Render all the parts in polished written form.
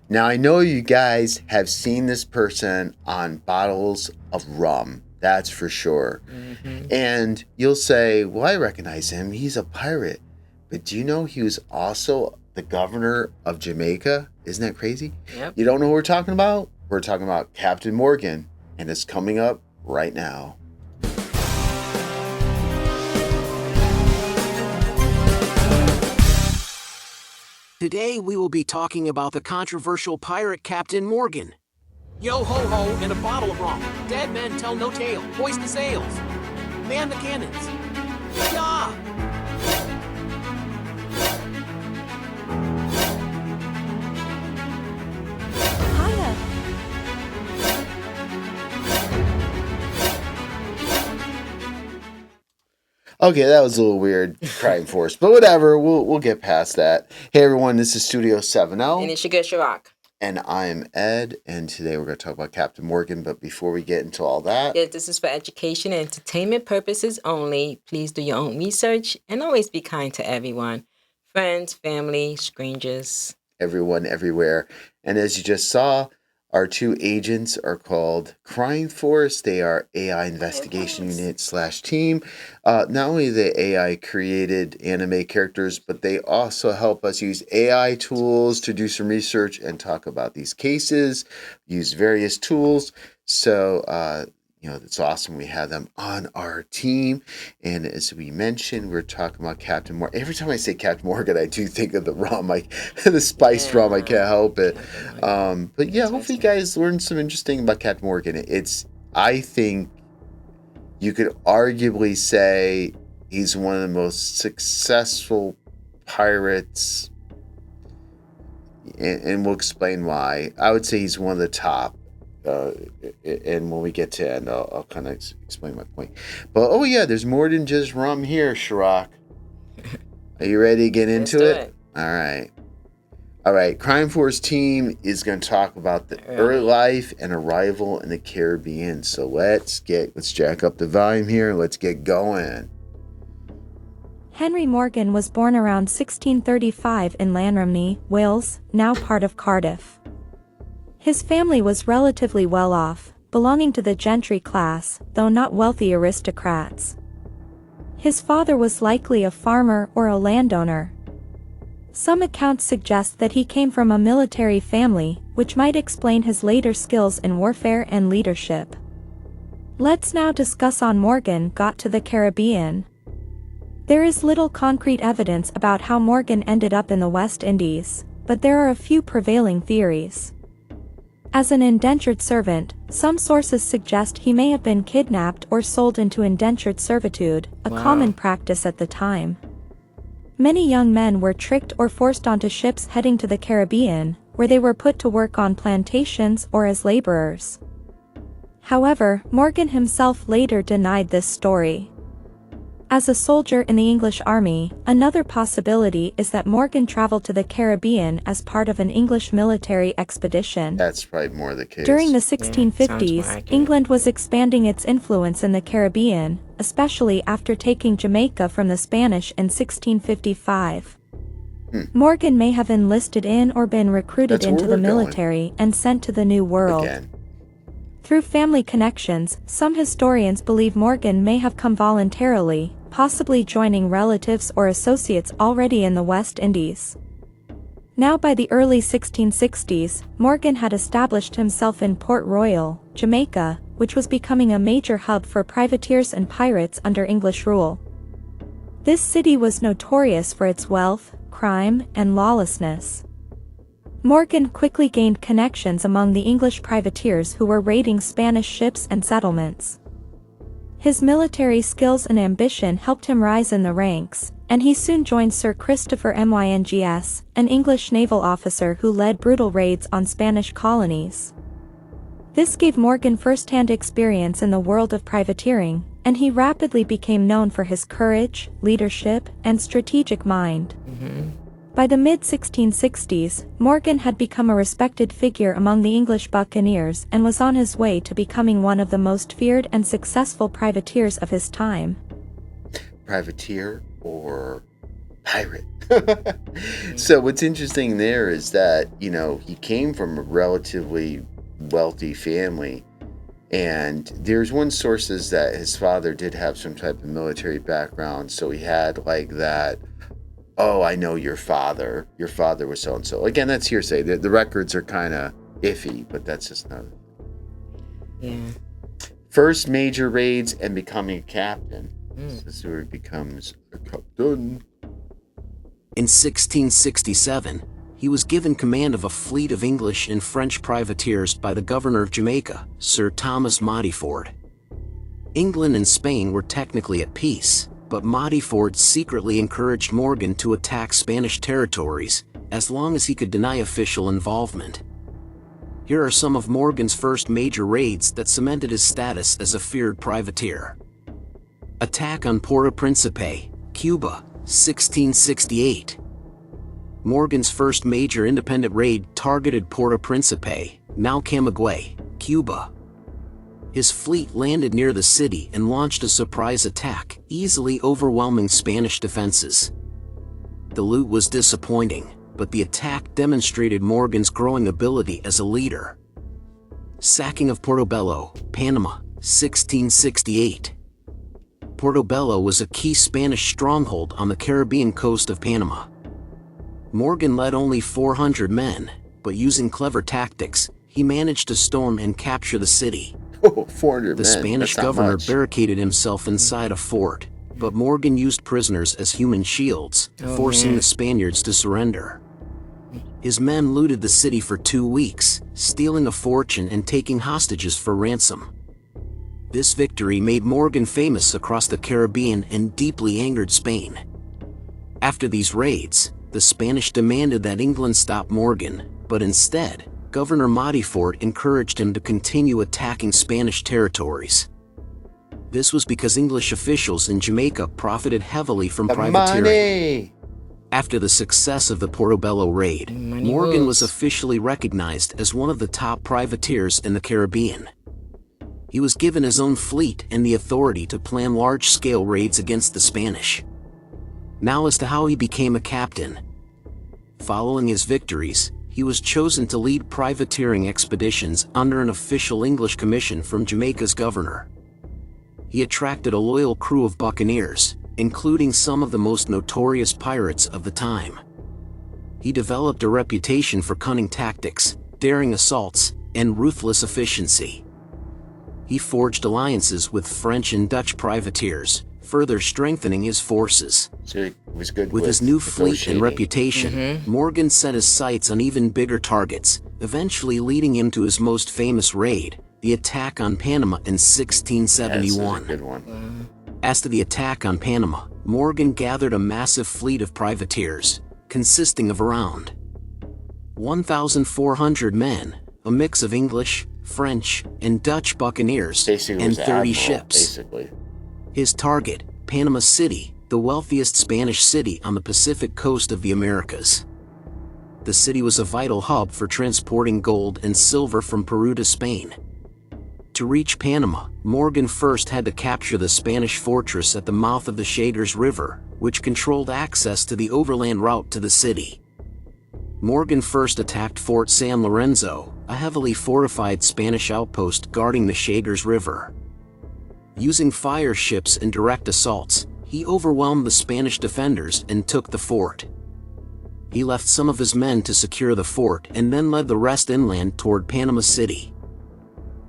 Now, I know you guys have seen this person on bottles of rum. That's for sure. And you'll say, well, I recognize him. He's a pirate. But do you know he was also the governor of Jamaica? Isn't that crazy? Yep. You don't know who we're talking about? We're talking about Captain Morgan. And it's coming up right now. Today we will be talking about the controversial pirate Captain Morgan. Yo ho ho and a bottle of rum. Dead men tell no tale. Hoist the sails. Man the cannons. Yeah! Okay, that was a little weird, crying force, but whatever. We'll get past that. Hey everyone, this is Studio 7L. And it's your good Chirac. And I'm Ed, and today we're going to talk about Captain Morgan. But before we get into all that... Yes, this is for education and entertainment purposes only. Please do your own research and always be kind to everyone. Friends, family, strangers. Everyone, everywhere. And as you just saw, our two agents are called Crime Force. They are AI Investigation Unit / team. Not only the AI created anime characters, but they also help us use AI tools to do some research and talk about these cases, use various tools. So, it's awesome we have them on our team. And as we mentioned, we're talking about Captain Morgan. Every time I say Captain Morgan, I do think of the rum, the spiced rum. I can't help it. But yeah, hopefully you guys learned some interesting about Captain Morgan. I think you could arguably say he's one of the most successful pirates. And we'll explain why. I would say he's one of the top. And when we get to end, I'll kind of explain my point. But there's more than just rum here, Chirac. Are you ready to get into it? All right. Crime Force team is going to talk about the early life and arrival in the Caribbean. So let's jack up the volume here. Let's get going. Henry Morgan was born around 1635 in Llanrumney, Wales, now part of Cardiff. His family was relatively well off, belonging to the gentry class, though not wealthy aristocrats. His father was likely a farmer or a landowner. Some accounts suggest that he came from a military family, which might explain his later skills in warfare and leadership. Let's now discuss how Morgan got to the Caribbean. There is little concrete evidence about how Morgan ended up in the West Indies, but there are a few prevailing theories. As an indentured servant, some sources suggest he may have been kidnapped or sold into indentured servitude, a common practice at the time. Many young men were tricked or forced onto ships heading to the Caribbean, where they were put to work on plantations or as laborers. However, Morgan himself later denied this story. As a soldier in the English Army, another possibility is that Morgan traveled to the Caribbean as part of an English military expedition. That's probably more the case. During the 1650s, England was expanding its influence in the Caribbean, especially after taking Jamaica from the Spanish in 1655. Morgan may have enlisted in or been recruited into the military and sent to the New World. Again. Through family connections, some historians believe Morgan may have come voluntarily, possibly joining relatives or associates already in the West Indies. Now by the early 1660s, Morgan had established himself in Port Royal, Jamaica, which was becoming a major hub for privateers and pirates under English rule. This city was notorious for its wealth, crime, and lawlessness. Morgan quickly gained connections among the English privateers who were raiding Spanish ships and settlements. His military skills and ambition helped him rise in the ranks, and he soon joined Sir Christopher Myngs, an English naval officer who led brutal raids on Spanish colonies. This gave Morgan first-hand experience in the world of privateering, and he rapidly became known for his courage, leadership, and strategic mind. By the mid-1660s, Morgan had become a respected figure among the English buccaneers and was on his way to becoming one of the most feared and successful privateers of his time. Privateer or pirate. So what's interesting there is that, you know, he came from a relatively wealthy family. And there's one source is that his father did have some type of military background. So he had like that, oh, I know your father. Your father was so-and-so. Again, that's hearsay. The records are kind of iffy, but that's just not. Yeah. First major raids and becoming a captain. This is where he becomes a captain. In 1667, he was given command of a fleet of English and French privateers by the governor of Jamaica, Sir Thomas Modiford. England and Spain were technically at peace, but Modiford secretly encouraged Morgan to attack Spanish territories, as long as he could deny official involvement. Here are some of Morgan's first major raids that cemented his status as a feared privateer. Attack on Puerto Príncipe, Cuba, 1668. Morgan's first major independent raid targeted Puerto Príncipe, now Camagüey, Cuba. His fleet landed near the city and launched a surprise attack, easily overwhelming Spanish defenses. The loot was disappointing, but the attack demonstrated Morgan's growing ability as a leader. Sacking of Portobello, Panama, 1668. Portobello was a key Spanish stronghold on the Caribbean coast of Panama. Morgan led only 400 men, but using clever tactics, he managed to storm and capture the city. Oh, 400 The men. Spanish That's not governor much. barricaded himself inside a fort, but Morgan used prisoners as human shields, forcing the Spaniards to surrender. His men looted the city for 2 weeks, stealing a fortune and taking hostages for ransom. This victory made Morgan famous across the Caribbean and deeply angered Spain. After these raids, the Spanish demanded that England stop Morgan, but instead, Governor Modiford encouraged him to continue attacking Spanish territories. This was because English officials in Jamaica profited heavily from The privateering. money. After the success of the Portobello raid, Money Morgan moves. was officially recognized as one of the top privateers in the Caribbean. He was given his own fleet and the authority to plan large-scale raids against the Spanish. Now as to how he became a captain. Following his victories, he was chosen to lead privateering expeditions under an official English commission from Jamaica's governor. He attracted a loyal crew of buccaneers, including some of the most notorious pirates of the time. He developed a reputation for cunning tactics, daring assaults, and ruthless efficiency. He forged alliances with French and Dutch privateers, further strengthening his forces. So he was good With his new fleet and negotiating. reputation, Morgan set his sights on even bigger targets, eventually leading him to his most famous raid, the attack on Panama in Yes, this is a 1671. good one. As to the attack on Panama, Morgan gathered a massive fleet of privateers, consisting of around 1,400 men, a mix of English, French, and Dutch buccaneers, Basically, and was 30 admiral, ships. Basically. His target, Panama City, the wealthiest Spanish city on the Pacific coast of the Americas. The city was a vital hub for transporting gold and silver from Peru to Spain. To reach Panama, Morgan first had to capture the Spanish fortress at the mouth of the Chagres River, which controlled access to the overland route to the city. Morgan first attacked Fort San Lorenzo, a heavily fortified Spanish outpost guarding the Chagres River. Using fire ships and direct assaults, he overwhelmed the Spanish defenders and took the fort. He left some of his men to secure the fort and then led the rest inland toward Panama City.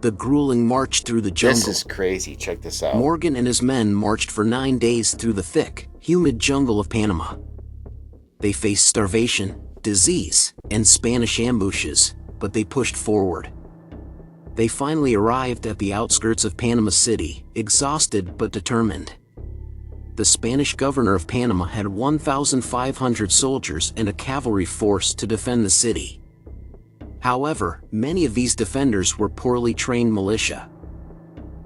The grueling march through the jungle. This is crazy. Check this out. Morgan and his men marched for 9 days through the thick, humid jungle of Panama. They faced starvation, disease, and Spanish ambushes, but they pushed forward. They finally arrived at the outskirts of Panama City, exhausted but determined. The Spanish governor of Panama had 1,500 soldiers and a cavalry force to defend the city. However, many of these defenders were poorly trained militia.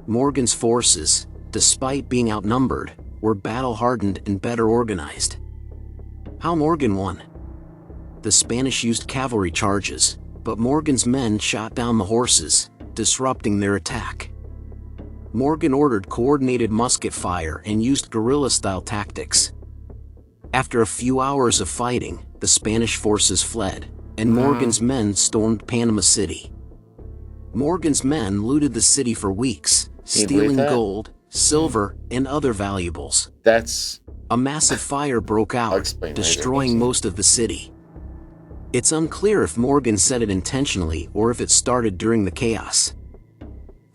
Morgan's forces, despite being outnumbered, were battle-hardened and better organized. How Morgan won? The Spanish used cavalry charges, but Morgan's men shot down the horses, disrupting their attack. Morgan ordered coordinated musket fire and used guerrilla-style tactics. After a few hours of fighting, the Spanish forces fled, and Morgan's men stormed Panama City. Morgan's men looted the city for weeks, Can you believe stealing that? gold, silver, and other valuables. That's A massive fire broke I'll out, explain later. destroying most of the city. It's unclear if Morgan said it intentionally or if it started during the chaos.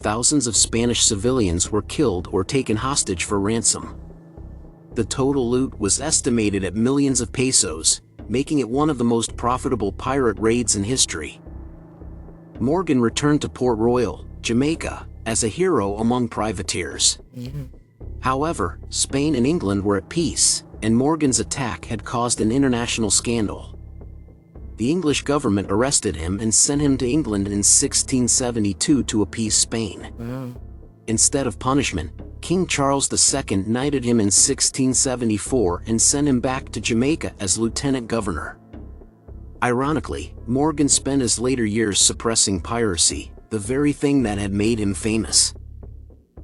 Thousands of Spanish civilians were killed or taken hostage for ransom. The total loot was estimated at millions of pesos, making it one of the most profitable pirate raids in history. Morgan returned to Port Royal, Jamaica, as a hero among privateers. However, Spain and England were at peace, and Morgan's attack had caused an international scandal. The English government arrested him and sent him to England in 1672 to appease Spain. Instead of punishment, King Charles II knighted him in 1674 and sent him back to Jamaica as lieutenant governor. Ironically, Morgan spent his later years suppressing piracy, the very thing that had made him famous.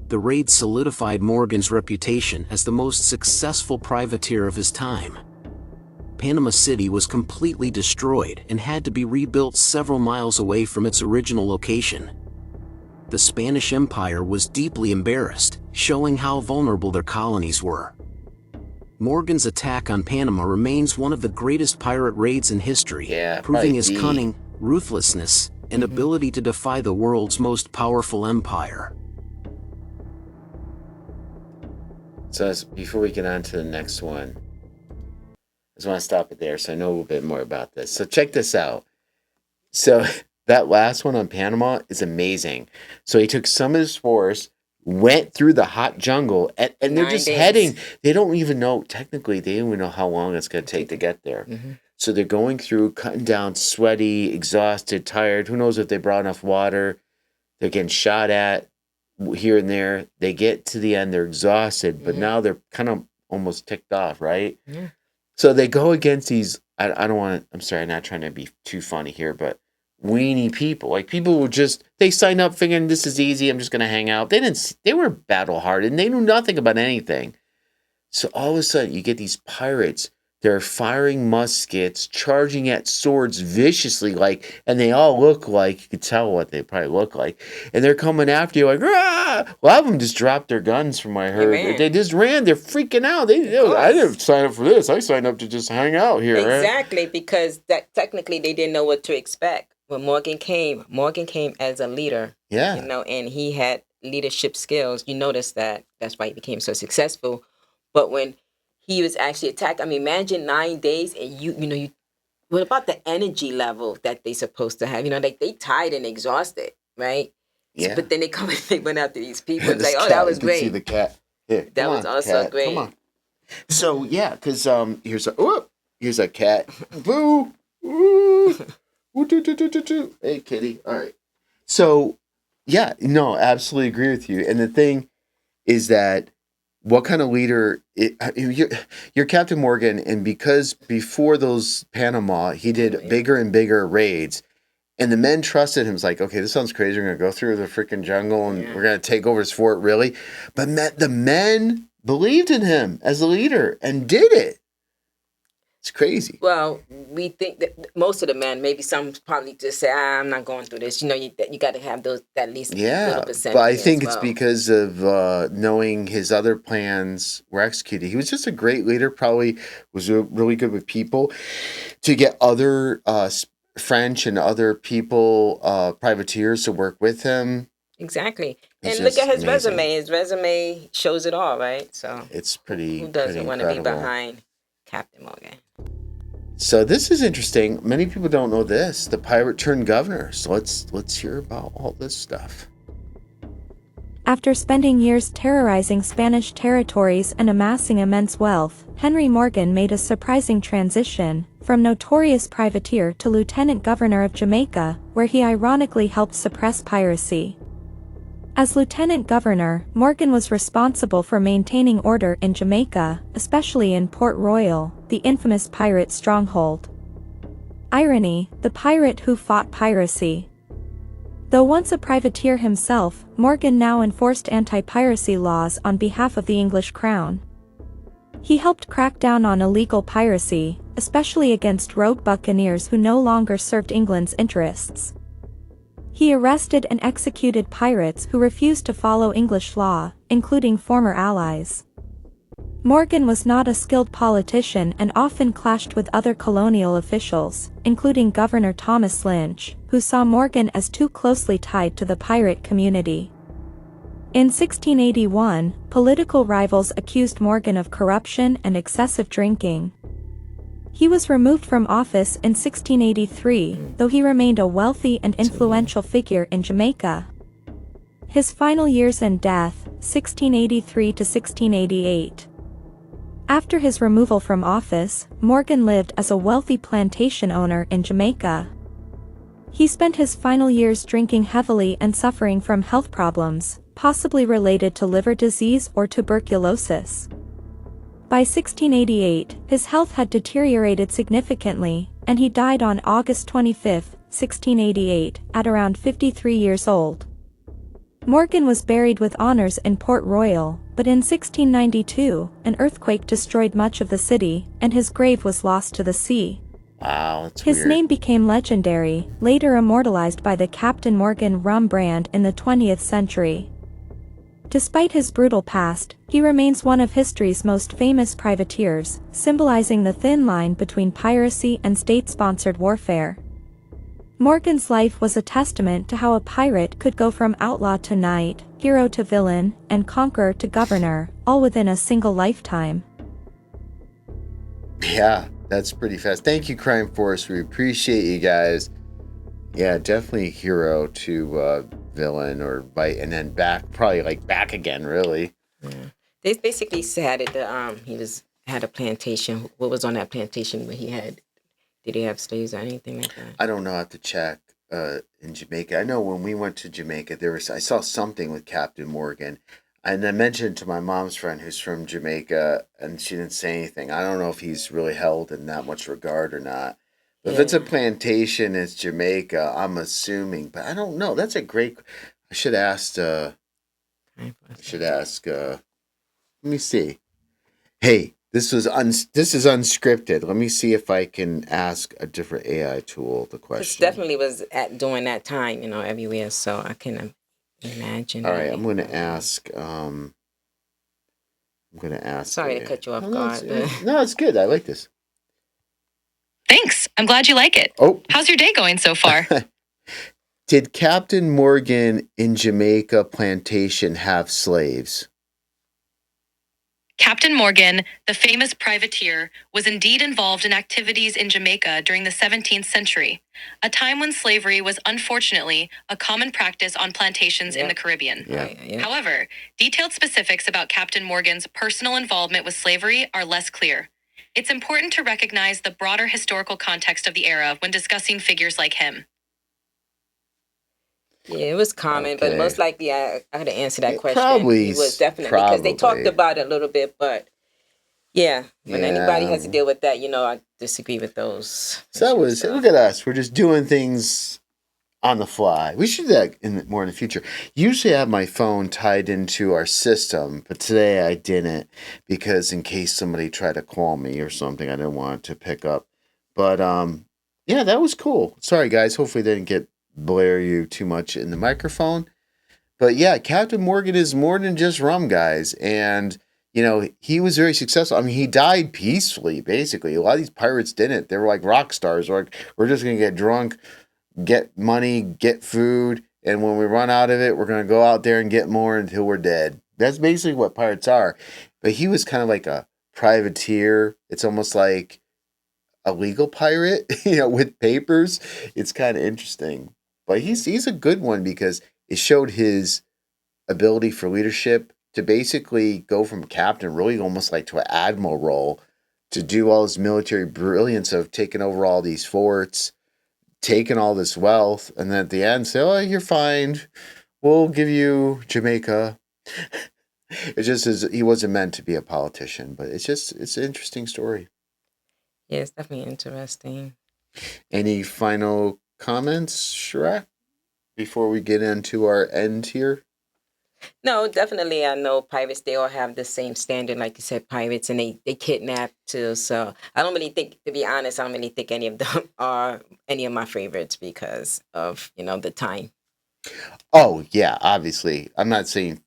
The raid solidified Morgan's reputation as the most successful privateer of his time. Panama City was completely destroyed and had to be rebuilt several miles away from its original location. The Spanish Empire was deeply embarrassed, showing how vulnerable their colonies were. Morgan's attack on Panama remains one of the greatest pirate raids in history, proving his cunning, ruthlessness, and ability to defy the world's most powerful empire. So before we get on to the next one, I just want to stop it there so I know a little bit more about this. So check this out. So that last one on Panama is amazing. So he took some of his force, went through the hot jungle, and they're 9 just days. heading. They don't even know, technically, they don't even know how long it's going to take to get there. So they're going through, cutting down, sweaty, exhausted, tired. Who knows if they brought enough water. They're getting shot at here and there. They get to the end, they're exhausted, but now they're kind of almost ticked off, right? So they go against these, I don't want to, I'm sorry, I'm not trying to be too funny here, but weenie people. Like, people were just, they signed up thinking this is easy, I'm just going to hang out. They were battle hardened. They knew nothing about anything. So all of a sudden, you get these pirates. They're firing muskets, charging at swords viciously, like, and they all look like, you could tell what they probably look like. And they're coming after you like, rah! A lot of them just dropped their guns from what I heard. ran. They just ran. They're freaking out. I didn't sign up for this. I signed up to just hang out here. Right? Exactly, because that technically they didn't know what to expect. When Morgan came as a leader, Yeah. and he had leadership skills. You notice that. That's why he became so successful. But when he was actually attacked, I mean, imagine 9 days and what about the energy level that they supposed to have? Like they tired and exhausted, right? Yeah. But then they come and they went after these people. It's This like, oh, cat, that was you can see great. the cat. Here, That come was on, also cat. great. Come on. So yeah, because here's a cat. Boo! Ooh. Ooh, doo, doo, doo, doo, doo. Hey, kitty. All right. So yeah, no, absolutely agree with you. And the thing is that what kind of leader you're Captain Morgan, and because before those Panama, he did bigger and bigger raids. And the men trusted him. It's like, okay, this sounds crazy. We're going to go through the freaking jungle and we're going to take over his fort, really? But the men believed in him as a leader and did it. It's crazy. Well, we think that most of the men, maybe some probably just say, I'm not going through this. You got to have those, at least little percentage. But I think it's because of knowing his other plans were executed. He was just a great leader, probably was really good with people. To get other French and other people, privateers to work with him. Exactly. It's And look at his amazing. resume. His resume shows it all, right? So It's pretty who doesn't want to be incredible. behind Captain Morgan? So this is interesting. Many people don't know this. The pirate turned governor. So let's hear about all this stuff. After spending years terrorizing Spanish territories and amassing immense wealth, Henry Morgan made a surprising transition from notorious privateer to lieutenant governor of Jamaica, where he ironically helped suppress piracy. As lieutenant governor, Morgan was responsible for maintaining order in Jamaica, especially in Port Royal, the infamous pirate stronghold. Irony, the pirate who fought piracy. Though once a privateer himself, Morgan now enforced anti-piracy laws on behalf of the English crown. He helped crack down on illegal piracy, especially against rogue buccaneers who no longer served England's interests. He arrested and executed pirates who refused to follow English law, including former allies. Morgan was not a skilled politician and often clashed with other colonial officials, including Governor Thomas Lynch, who saw Morgan as too closely tied to the pirate community. In 1681, political rivals accused Morgan of corruption and excessive drinking. He was removed from office in 1683, though he remained a wealthy and influential figure in Jamaica. His final years and death, 1683 to 1688. After his removal from office, Morgan lived as a wealthy plantation owner in Jamaica. He spent his final years drinking heavily and suffering from health problems, possibly related to liver disease or tuberculosis. By 1688, his health had deteriorated significantly, and he died on August 25, 1688, at around 53 years old. Morgan was buried with honors in Port Royal, but in 1692, an earthquake destroyed much of the city, and his grave was lost to the sea. Wow, that's His weird. name became legendary, later immortalized by the Captain Morgan rum brand in the 20th century. Despite his brutal past, he remains one of history's most famous privateers, symbolizing the thin line between piracy and state-sponsored warfare. Morgan's life was a testament to how a pirate could go from outlaw to knight, hero to villain, and conqueror to governor, all within a single lifetime. Yeah, that's pretty fast. Thank you, Crime Force. We appreciate you guys. Yeah, definitely hero to villain or bite, and then probably back again, really. Yeah. They basically said it. Had a plantation. What was on that plantation where he had? Did he have slaves or anything like that? I don't know. I have to check. In Jamaica, I know when we went to Jamaica, I saw something with Captain Morgan, and I mentioned it to my mom's friend who's from Jamaica, and she didn't say anything. I don't know if he's really held in that much regard or not. But if it's a plantation, it's Jamaica, I'm assuming. But I don't know. That's a great. I should ask. Let me see. Hey, this is unscripted. Let me see if I can ask a different AI tool the question. This definitely was during that time, everywhere. So I can imagine. All right, I'm going to ask. Sorry to cut you off guard. No, it's good. I like this. Thanks. I'm glad you like it. Oh. How's your day going so far? Did Captain Morgan in Jamaica plantation have slaves? Captain Morgan, the famous privateer, was indeed involved in activities in Jamaica during the 17th century, a time when slavery was unfortunately a common practice on plantations in the Caribbean. Yeah. However, detailed specifics about Captain Morgan's personal involvement with slavery are less clear. It's important to recognize the broader historical context of the era when discussing figures like him. Yeah, it was common, but most likely I had to answer that question. Probably. He was definitely, because they talked about it a little bit, but when anybody has to deal with that, I disagree with those. So look at us. We're just doing things on the fly. We should do that more in the future. Usually I have my phone tied into our system, but today I didn't because in case somebody tried to call me or something, I didn't want it to pick up. But that was cool. Sorry guys, hopefully they didn't blare you too much in the microphone. But yeah, Captain Morgan is more than just rum, guys. And, he was very successful. I mean, he died peacefully, basically. A lot of these pirates didn't. They were like rock stars. We're just going to get drunk, get money, get food, and when we run out of it, we're going to go out there and get more until we're dead. That's basically what pirates are. But he was kind of like a privateer. It's almost like a legal pirate, with papers. It's kind of interesting. But he's a good one because it showed his ability for leadership to basically go from captain really almost like to an admiral role, to do all this military brilliance of taking over all these forts, taking all this wealth, and then at the end say, "Oh, you're fine. We'll give you Jamaica." It just is. He wasn't meant to be a politician, but it's an interesting story. Yeah, it's definitely interesting. Any final comments, Shrek, before we get into our end here? No, definitely. I know pirates. They all have the same standard, like you said, pirates, and they kidnap too. So I don't really think, to be honest, I don't really think any of them are any of my favorites because of the time. Oh yeah, obviously. I'm not saying.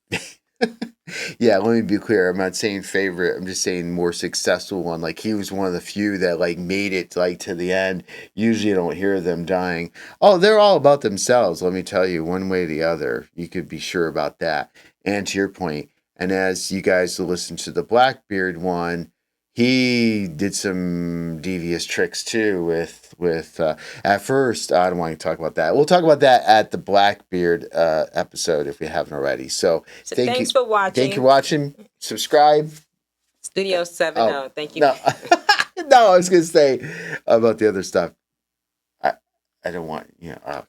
Yeah, let me be clear. I'm not saying favorite. I'm just saying more successful one. Like he was one of the few that like made it like to the end. Usually you don't hear them dying. Oh, they're all about themselves. Let me tell you, one way or the other. You could be sure about that. And to your point, and as you guys listen to the Blackbeard one, he did some devious tricks too with at first I don't want to talk about that. We'll talk about that at the Blackbeard episode if we haven't already. So So thank you. thanks for Thank you for watching. watching. Subscribe. Studio 7. Oh, Oh, thank you. no. No, I was going to say about the other stuff. I, I don't want, okay.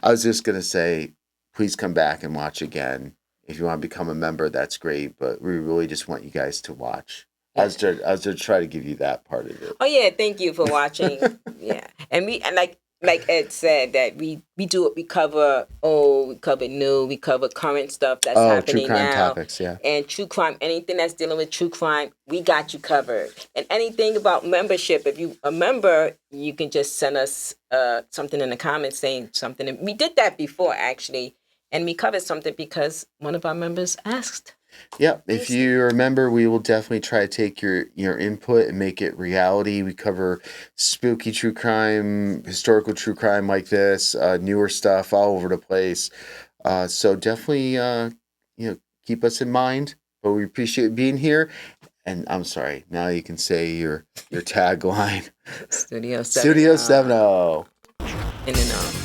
I was just going to say, please come back and watch again. If you want to become a member, that's great. But we really just want you guys to watch. I was to try to give you that part of it. Oh yeah, thank you for watching. Yeah, and like Ed said that we do it. We cover old, we cover new, we cover current stuff that's True happening crime now, topics, yeah. and true crime. Anything that's dealing with true crime, we got you covered. And anything about membership, if you a member, you can just send us something in the comments saying something. And we did that before actually, and we covered something because one of our members asked. Yeah, if you remember, we will definitely try to take your input and make it reality. We cover spooky true crime, historical true crime like this, newer stuff all over the place. So definitely, keep us in mind. But we appreciate being here. And I'm sorry, now you can say your tagline. Studio 7. Studio 7. In and out.